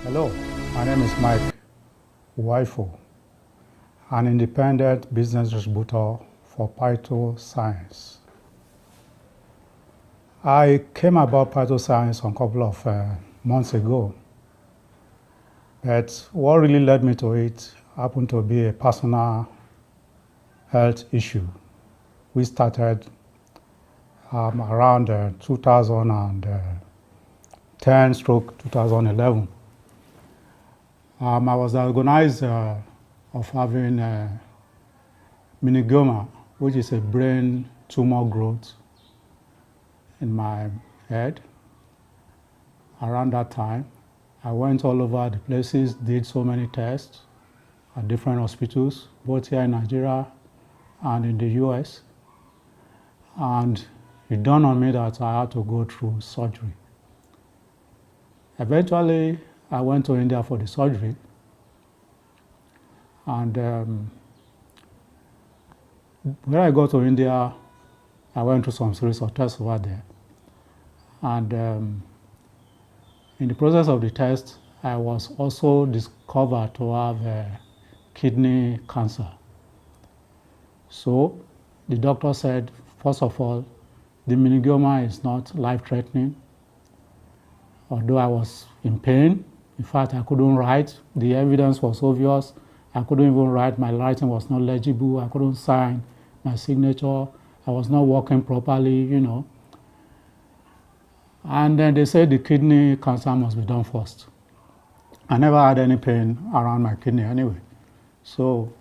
Hello, my name is Mike Wifo, an independent business distributor for PhytoScience. I came about PhytoScience a couple of months ago, but what really led me to it happened to be a personal health issue. We started around 2010/2011. I was diagnosed of having meningioma, which is a brain tumor growth in my head. Around that time, I went all over the places, did so many tests at different hospitals, both here in Nigeria and in the US. And it dawned on me that I had to go through surgery. Eventually, I went to India for the surgery. And when I got to India, I went through some series of tests over there. And in the process of the test, I was also discovered to have kidney cancer. So the doctor said, first of all, the meningioma is not life-threatening. Although I was in pain, in fact, I couldn't write. The evidence was obvious. I couldn't even write. My writing was not legible. I couldn't sign my signature. I was not working properly, you know. And then they said the kidney cancer must be done first. I never had any pain around my kidney anyway. So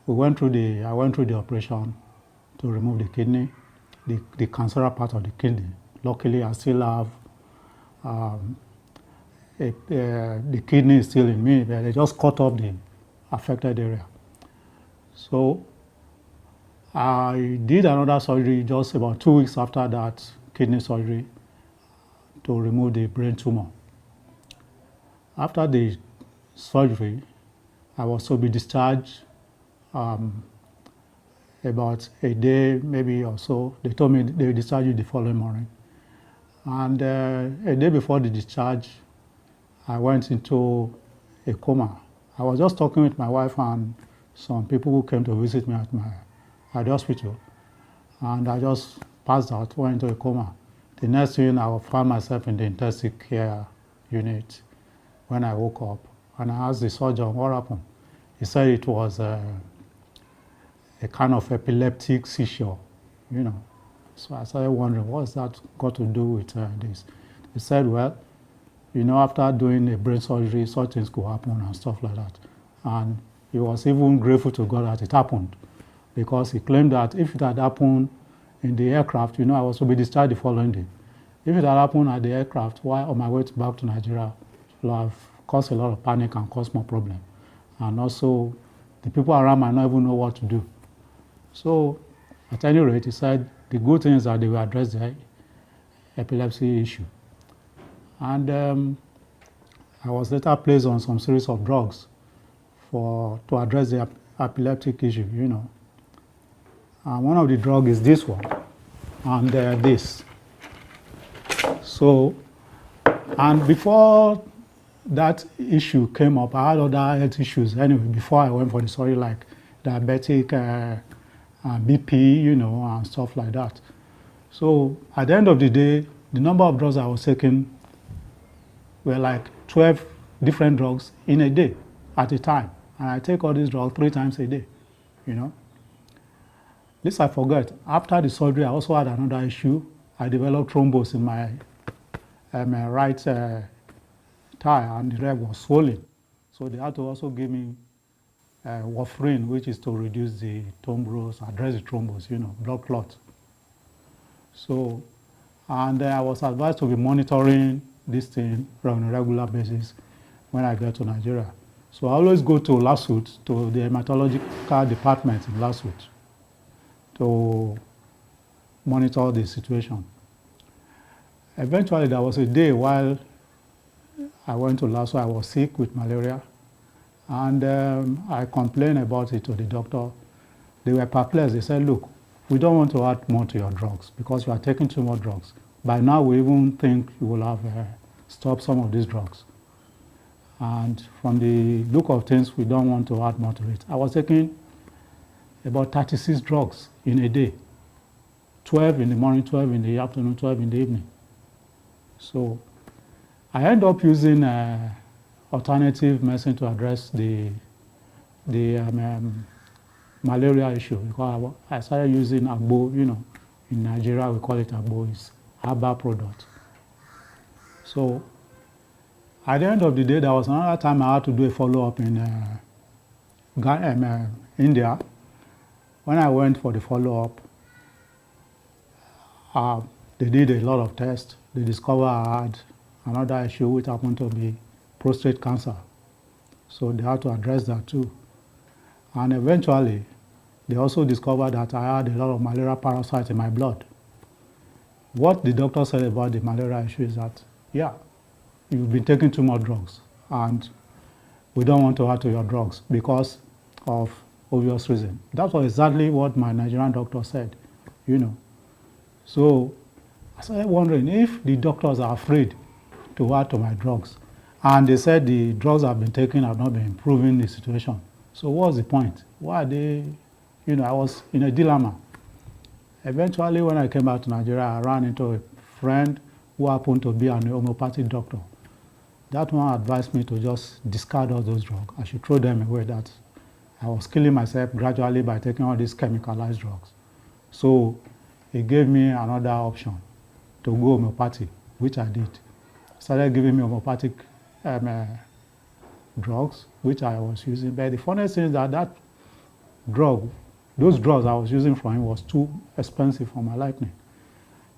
I went through the operation to remove the kidney, the cancerous part of the kidney. Luckily, I still have the kidney is still in me, but they just cut off the affected area. So I did another surgery just about 2 weeks after that kidney surgery to remove the brain tumor. After the surgery, I was to be discharged about a day, maybe or so. They told me they would discharge you the following morning. And a day before the discharge, I went into a coma. I was just talking with my wife and some people who came to visit me at the hospital. And I just passed out, went into a coma. The next thing, I found myself in the intensive care unit when I woke up. And I asked the surgeon, what happened? He said it was a kind of epileptic seizure, you know. So I started wondering, what's that got to do with this? He said, well, you know, after doing a brain surgery, such things could happen and stuff like that. And he was even grateful to God that it happened, because he claimed that if it had happened in the aircraft, you know, I was to be discharged the following day. If it had happened at the aircraft while on my way back to Nigeria, it would have caused a lot of panic and caused more problem. And also, the people around might not even know what to do. So, at any rate, he said the good thing is that they will address the epilepsy issue. And I was later placed on some series of drugs to address the epileptic issue, you know. And one of the drugs is this one, and this. So, and before that issue came up, I had other health issues anyway, before I went for the surgery, like diabetic, BP, you know, and stuff like that. So at the end of the day, the number of drugs I was taking were like 12 different drugs in a day at a time. And I take all these drugs 3 times a day, you know. This I forgot. After the surgery, I also had another issue. I developed thrombus in my right thigh, and the leg was swollen. So they had to also give me warfarin, which is to reduce the thrombus, address the thrombus, you know, blood clot. So, and I was advised to be monitoring this thing on a regular basis when I get to Nigeria. So I always go to LASUT, to the hematological department in LASUT, to monitor the situation. Eventually, there was a day while I went to LASUT, I was sick with malaria, and I complained about it to the doctor. They were perplexed. They said, look, we don't want to add more to your drugs because you are taking too much drugs. By now, we even think you will have stopped some of these drugs. And from the look of things, we don't want to add more to it. I was taking about 36 drugs in a day, 12 in the morning, 12 in the afternoon, 12 in the evening. So I ended up using alternative medicine to address the malaria issue, because I started using agbo. In Nigeria we call it agbo, it's herbal product. So at the end of the day, there was another time I had to do a follow-up in India. When I went for the follow-up, they did a lot of tests. They discovered I had another issue, which happened to be prostate cancer. So they had to address that too. And eventually, they also discovered that I had a lot of malaria parasites in my blood. What the doctor said about the malaria issue is that, yeah, you've been taking too much drugs, and we don't want to add to your drugs because of obvious reason. That was exactly what my Nigerian doctor said, So I started wondering if the doctors are afraid to add to my drugs. And they said the drugs I've been taking have not been improving the situation. So what's the point? Why are they, I was in a dilemma. Eventually, when I came back to Nigeria, I ran into a friend who happened to be an homeopathic doctor. That one advised me to just discard all those drugs. I should throw them away, that I was killing myself gradually by taking all these chemicalized drugs. So he gave me another option to go homeopathic, which I did. Started giving me homeopathic drugs, which I was using. But the funny thing is that those drugs I was using for him was too expensive for my liking.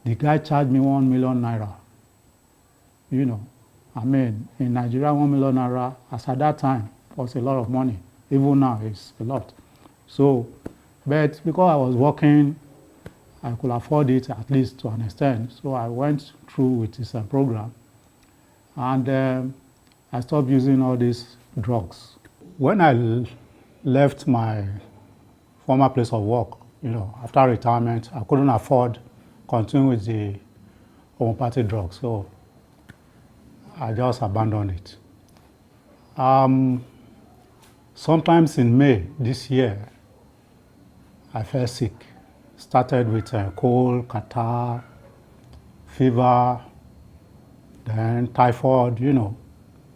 The guy charged me 1 million naira. In Nigeria, 1 million naira, as at that time, was a lot of money. Even now, it's a lot. So, but because I was working, I could afford it at least to an extent. So I went through with this program, and I stopped using all these drugs. When I left my former place of work, after retirement, I couldn't afford continuing with the homeopathic drugs, so I just abandoned it. Sometimes in May this year, I fell sick. Started with cold, catarrh, fever, then typhoid,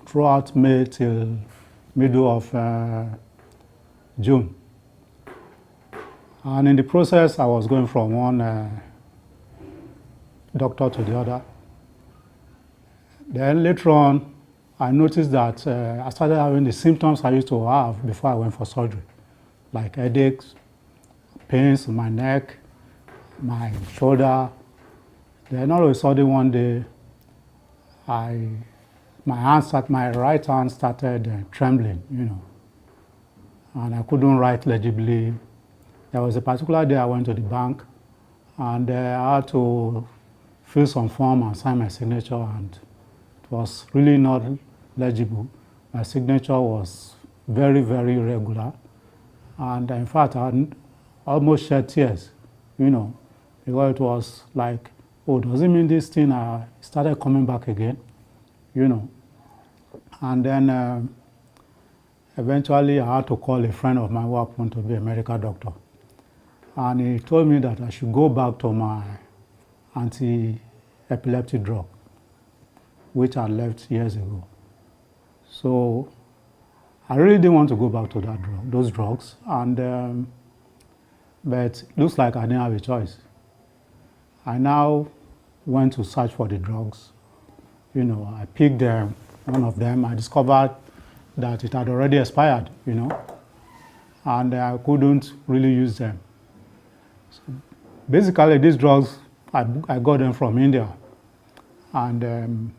throughout May till middle of June. And in the process, I was going from one doctor to the other. Then later on, I noticed that I started having the symptoms I used to have before I went for surgery, like headaches, pains in my neck, my shoulder. Then all of a sudden one day, my right hand started trembling, and I couldn't write legibly. There was a particular day I went to the bank, and I had to fill some form and sign my signature, and it was really not legible. My signature was very, very irregular, and in fact, I almost shed tears, because it was like, oh, does it mean this thing started coming back again, And then eventually I had to call a friend of mine who happened to be a medical doctor. And he told me that I should go back to my anti-epileptic drug, which I left years ago. So I really didn't want to go back to those drugs, and but it looks like I didn't have a choice. I now went to search for the drugs. I picked one of them. I discovered that it had already expired, and I couldn't really use them. So basically, these drugs, I got them from India, and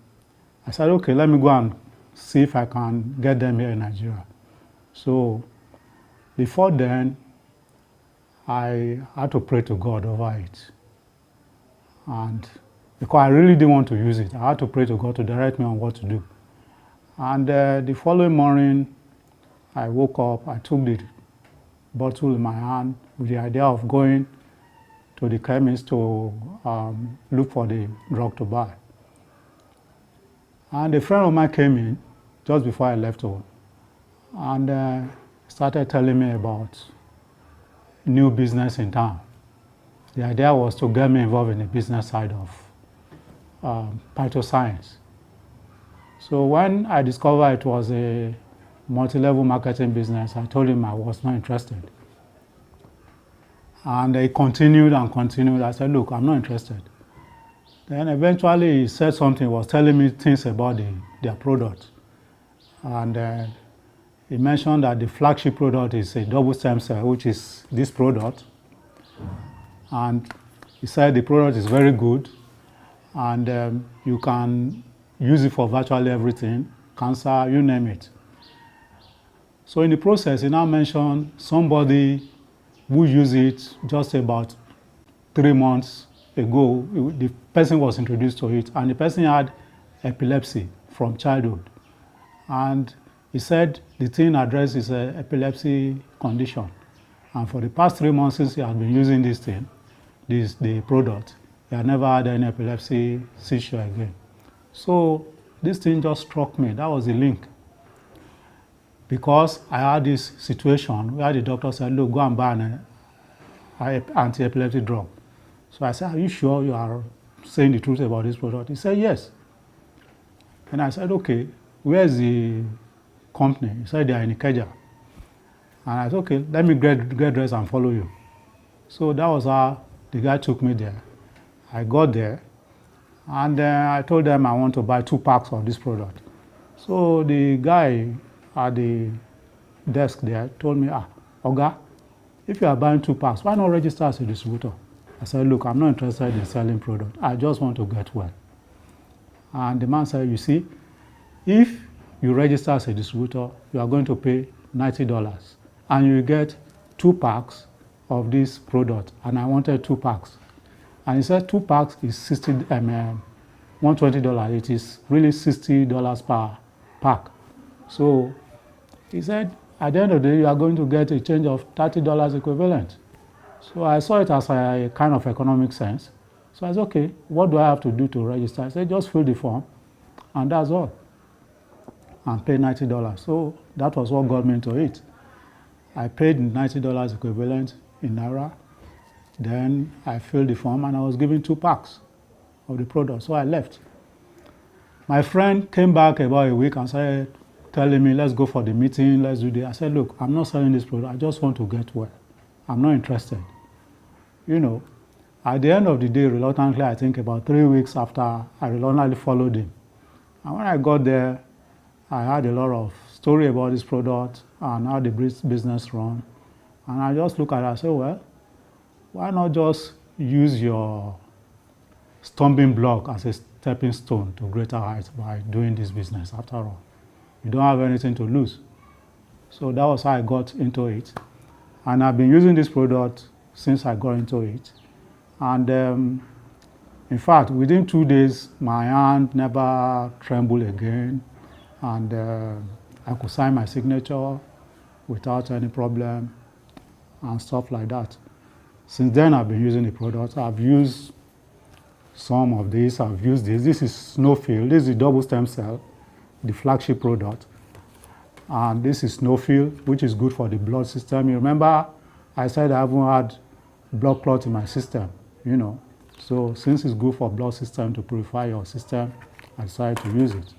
I said, okay, let me go and see if I can get them here in Nigeria. So before then, I had to pray to God over it. And because I really didn't want to use it, I had to pray to God to direct me on what to do. And the following morning, I woke up, I took the bottle in my hand with the idea of going to the chemist to look for the drug to buy. And a friend of mine came in just before I left home. And started telling me about new business in town. The idea was to get me involved in the business side of PhytoScience. So when I discovered it was a multi-level marketing business, I told him I was not interested. And he continued and continued. I said, look, I'm not interested. Then eventually he said something, was telling me things about their product. And he mentioned that the flagship product is a double stem cell, which is this product. And he said the product is very good, and you can use it for virtually everything, cancer, you name it. So in the process, he now mentioned somebody who used it just about 3 months ago. The person was introduced to it, and the person had epilepsy from childhood. And he said the thing addressed is an epilepsy condition. And for the past 3 months since he had been using this thing, the product, he had never had any epilepsy seizure again. So this thing just struck me. That was the link. Because I had this situation where the doctor said, look, go and buy an anti-epileptic drug. So I said, are you sure you are saying the truth about this product? He said, yes. And I said, okay, where's the company? He said, they are in Ikeja. And I said, okay, let me get dressed and follow you. So that was how the guy took me there. I got there, and I told them I want to buy 2 packs of this product. So the guy at the desk there told me, Oga, if you are buying 2 packs, why not register as a distributor? I said, look, I'm not interested in selling product. I just want to get well. And the man said, you see, if you register as a distributor, you are going to pay $90, and you get 2 packs of this product, and I wanted 2 packs. And he said 2 packs is $120. It is really $60 per pack. So he said, at the end of the day, you are going to get a change of $30 equivalent. So I saw it as a kind of economic sense. So I said, okay, what do I have to do to register? I said, just fill the form, and that's all, and pay $90. So that was what got me into it. I paid $90 equivalent in Naira. Then I filled the form, and I was given 2 packs of the product. So I left. My friend came back about a week and started telling me, let's go for the meeting, let's do this. I said, look, I'm not selling this product. I just want to get well. I'm not interested. You know, at the end of the day, reluctantly, I think about 3 weeks after, I reluctantly followed him. And when I got there, I had a lot of story about this product and how the business run. And I just look at it and say, well, why not just use your stumbling block as a stepping stone to greater heights by doing this business after all? You don't have anything to lose. So that was how I got into it. And I've been using this product since I got into it. And in fact, within 2 days, my hand never trembled again. And I could sign my signature without any problem and stuff like that. Since then, I've been using the product. I've used some of this. I've used this. This is Snowfield. This is double stem cell, the flagship product. And this is Snowfield, which is good for the blood system. You remember I said I haven't had blood clot in my system, you know. So since it's good for blood system to purify your system, I decided to use it.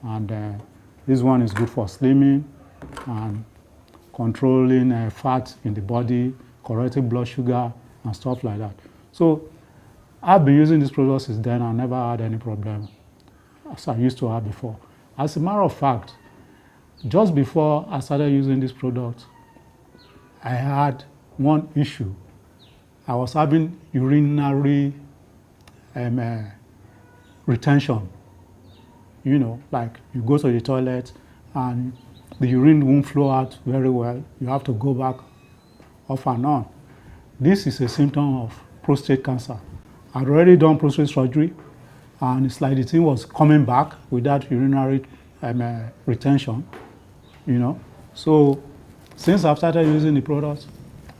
And this one is good for slimming and controlling fat in the body, correcting blood sugar and stuff like that. So I've been using this product since then. I never had any problem as I used to have before. As a matter of fact, just before I started using this product, I had one issue. I was having urinary retention. You know, like you go to the toilet and the urine won't flow out very well. You have to go back off and on. This is a symptom of prostate cancer. I'd already done prostate surgery, and it's like the thing was coming back with that urinary retention, you know. So since I've started using the product,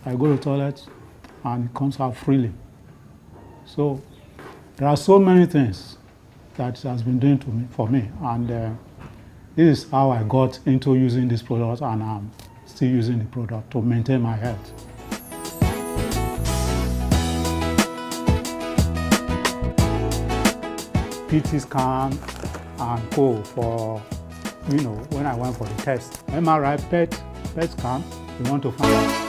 I go to the toilet and it comes out freely. So there are so many things that it has been doing for me, and This is how I got into using this product, and I'm still using the product to maintain my health. PT scan and go for, when I went for the test. MRI, PET scan, we want to find out